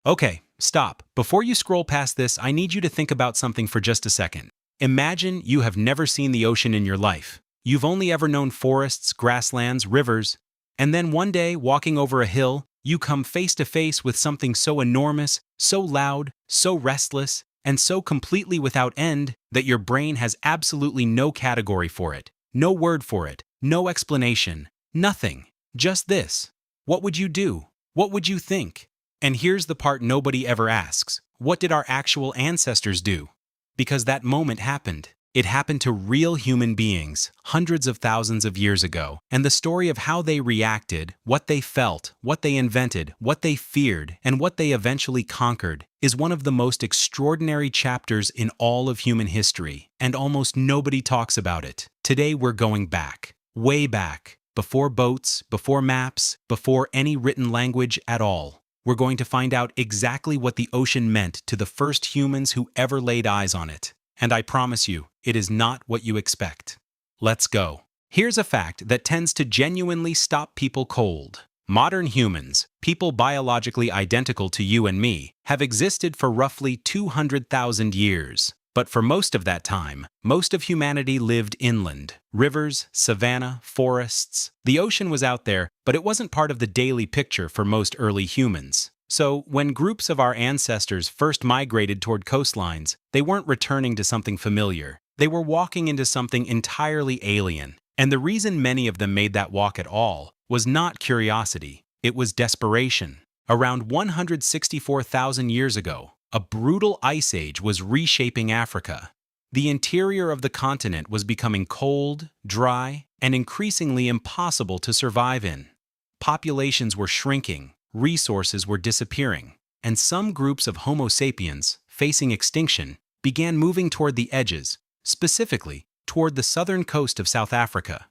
Okay, stop. Before you scroll past this, I need you to think about something for just a second. Imagine you have never seen the ocean in your life. You've only ever known forests, grasslands, rivers, and then one day, walking over a hill, you come face to face with something so enormous, so loud, so restless, and so completely without end that your brain has absolutely no category for it, no word for it, no explanation, nothing. Just this. What would you do? What would you think? And here's the part nobody ever asks. What did our actual ancestors do? Because that moment happened. It happened to real human beings, hundreds of thousands of years ago, and the story of how they reacted, what they felt, what they invented, what they feared, and what they eventually conquered is one of the most extraordinary chapters in all of human history, and almost nobody talks about it. Today we're going back, way back, before boats, before maps, before any written language at all. We're going to find out exactly what the ocean meant to the first humans who ever laid eyes on it. And I promise you, it is not what you expect. Let's go. Here's a fact that tends to genuinely stop people cold. Modern humans, people biologically identical to you and me, have existed for roughly 200,000 years. But for most of that time, most of humanity lived inland. Rivers, savanna, forests. The ocean was out there, but it wasn't part of the daily picture for most early humans. So, when groups of our ancestors first migrated toward coastlines, they weren't returning to something familiar. They were walking into something entirely alien. And the reason many of them made that walk at all was not curiosity, it was desperation. Around 164,000 years ago, a brutal ice age was reshaping Africa. The interior of the continent was becoming cold, dry, and increasingly impossible to survive in. Populations were shrinking, resources were disappearing, and some groups of Homo sapiens, facing extinction, began moving toward the edges, specifically toward the southern coast of South Africa.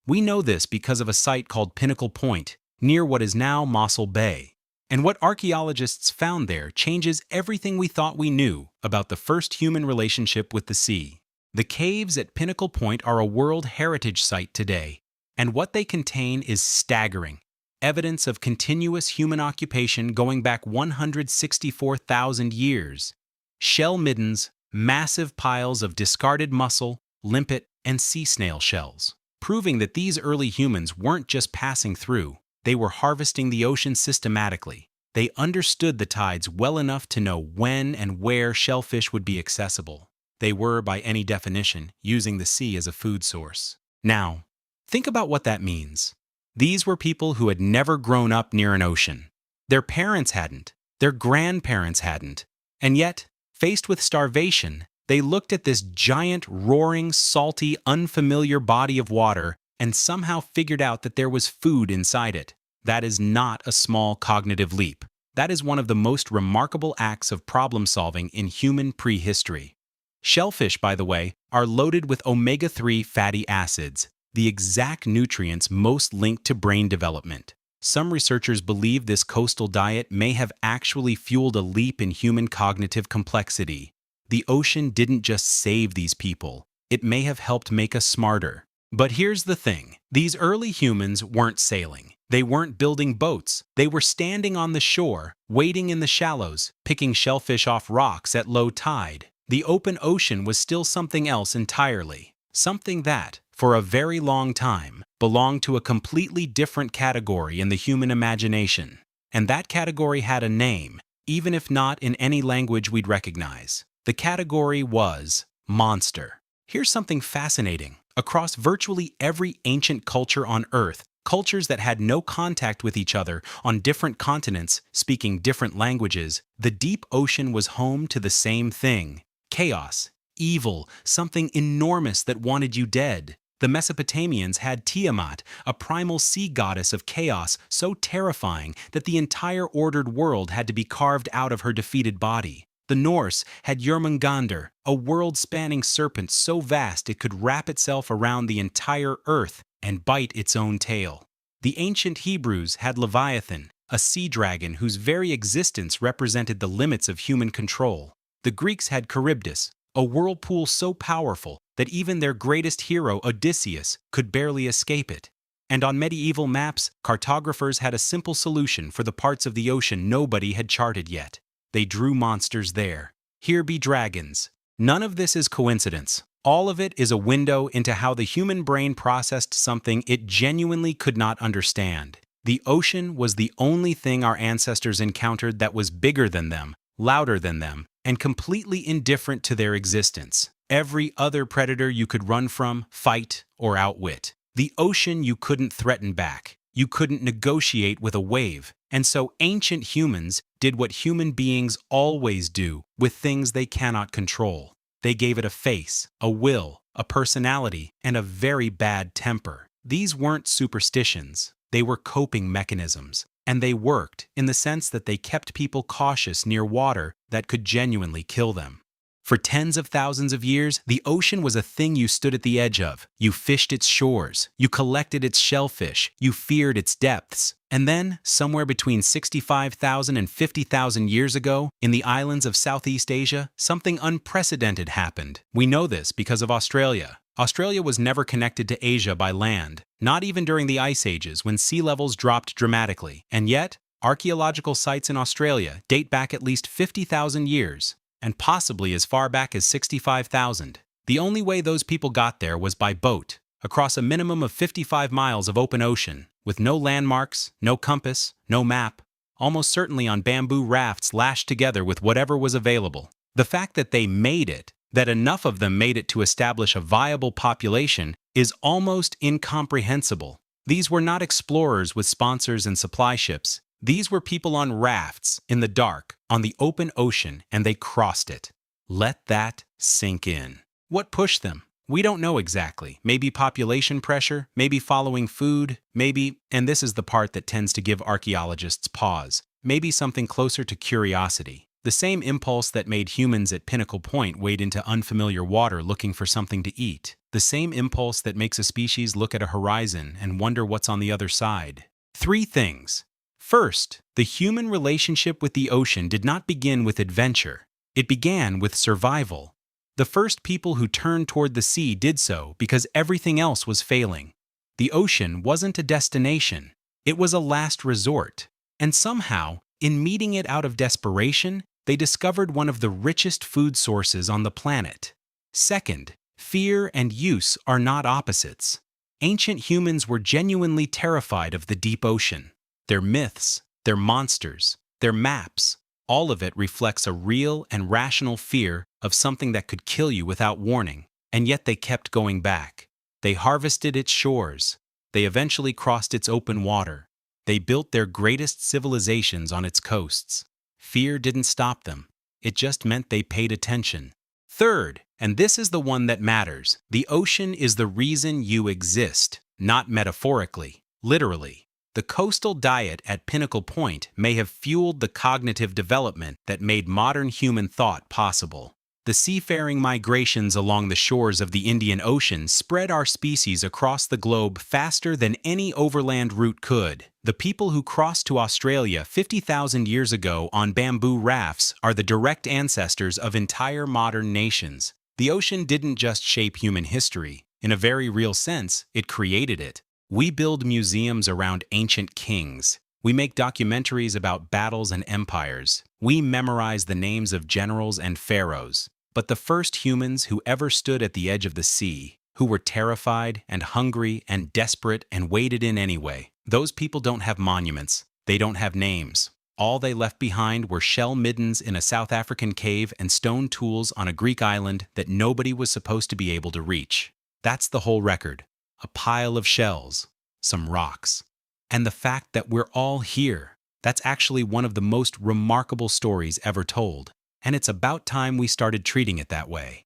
We know this because of a site called Pinnacle Point, near what is now Mossel Bay. And what archaeologists found there changes everything we thought we knew about the first human relationship with the sea. The caves at Pinnacle Point are a World Heritage Site today, and what they contain is staggering. Evidence of continuous human occupation going back 164,000 years. Shell middens, massive piles of discarded mussel, limpet, and sea snail shells, proving that these early humans weren't just passing through, they were harvesting the ocean systematically. They understood the tides well enough to know when and where shellfish would be accessible. They were, by any definition, using the sea as a food source. Now, think about what that means. These were people who had never grown up near an ocean. Their parents hadn't. Their grandparents hadn't. And yet, faced with starvation, they looked at this giant, roaring, salty, unfamiliar body of water and somehow figured out that there was food inside it. That is not a small cognitive leap. That is one of the most remarkable acts of problem-solving in human prehistory. Shellfish, by the way, are loaded with omega-3 fatty acids, the exact nutrients most linked to brain development. Some researchers believe this coastal diet may have actually fueled a leap in human cognitive complexity. The ocean didn't just save these people, it may have helped make us smarter. But here's the thing, these early humans weren't sailing. They weren't building boats. They were standing on the shore, wading in the shallows, picking shellfish off rocks at low tide. The open ocean was still something else entirely. Something that, for a very long time, belonged to a completely different category in the human imagination. And that category had a name, even if not in any language we'd recognize. The category was monster. Here's something fascinating. Across virtually every ancient culture on Earth, cultures that had no contact with each other on different continents, speaking different languages, the deep ocean was home to the same thing. Chaos, evil, something enormous that wanted you dead. The Mesopotamians had Tiamat, a primal sea goddess of chaos so terrifying that the entire ordered world had to be carved out of her defeated body. The Norse had Jörmungandr, a world-spanning serpent so vast it could wrap itself around the entire earth and bite its own tail. The ancient Hebrews had Leviathan, a sea dragon whose very existence represented the limits of human control. The Greeks had Charybdis, a whirlpool so powerful that even their greatest hero, Odysseus, could barely escape it. And on medieval maps, cartographers had a simple solution for the parts of the ocean nobody had charted yet. They drew monsters there. Here be dragons. None of this is coincidence. All of it is a window into how the human brain processed something it genuinely could not understand. The ocean was the only thing our ancestors encountered that was bigger than them, louder than them, and completely indifferent to their existence. Every other predator you could run from, fight, or outwit. The ocean you couldn't threaten back. You couldn't negotiate with a wave. And so ancient humans did what human beings always do with things they cannot control. They gave it a face, a will, a personality, and a very bad temper. These weren't superstitions. They were coping mechanisms. And they worked in the sense that they kept people cautious near water that could genuinely kill them. For tens of thousands of years, the ocean was a thing you stood at the edge of. You fished its shores. You collected its shellfish. You feared its depths. And then, somewhere between 65,000 and 50,000 years ago, in the islands of Southeast Asia, something unprecedented happened. We know this because of Australia. Australia was never connected to Asia by land, not even during the Ice Ages when sea levels dropped dramatically. And yet, archaeological sites in Australia date back at least 50,000 years. And possibly as far back as 65,000. The only way those people got there was by boat, across a minimum of 55 miles of open ocean, with no landmarks, no compass, no map, almost certainly on bamboo rafts lashed together with whatever was available. The fact that they made it, that enough of them made it to establish a viable population, is almost incomprehensible. These were not explorers with sponsors and supply ships. These were people on rafts, in the dark, on the open ocean, and they crossed it. Let that sink in. What pushed them? We don't know exactly. Maybe population pressure, maybe following food, maybe, and this is the part that tends to give archaeologists pause, maybe something closer to curiosity. The same impulse that made humans at Pinnacle Point wade into unfamiliar water looking for something to eat. The same impulse that makes a species look at a horizon and wonder what's on the other side. 3 things. First, the human relationship with the ocean did not begin with adventure. It began with survival. The first people who turned toward the sea did so because everything else was failing. The ocean wasn't a destination. It was a last resort. And somehow, in meeting it out of desperation, they discovered one of the richest food sources on the planet. Second, fear and use are not opposites. Ancient humans were genuinely terrified of the deep ocean. Their myths, their monsters, their maps, all of it reflects a real and rational fear of something that could kill you without warning, and yet they kept going back. They harvested its shores. They eventually crossed its open water. They built their greatest civilizations on its coasts. Fear didn't stop them. It just meant they paid attention. Third, and this is the one that matters, the ocean is the reason you exist, not metaphorically, literally. The coastal diet at Pinnacle Point may have fueled the cognitive development that made modern human thought possible. The seafaring migrations along the shores of the Indian Ocean spread our species across the globe faster than any overland route could. The people who crossed to Australia 50,000 years ago on bamboo rafts are the direct ancestors of entire modern nations. The ocean didn't just shape human history. In a very real sense, it created it. We build museums around ancient kings. We make documentaries about battles and empires. We memorize the names of generals and pharaohs. But the first humans who ever stood at the edge of the sea, who were terrified and hungry and desperate and waded in anyway, those people don't have monuments. They don't have names. All they left behind were shell middens in a South African cave and stone tools on a Greek island that nobody was supposed to be able to reach. That's the whole record. A pile of shells, some rocks. And the fact that we're all here, that's actually one of the most remarkable stories ever told. And it's about time we started treating it that way.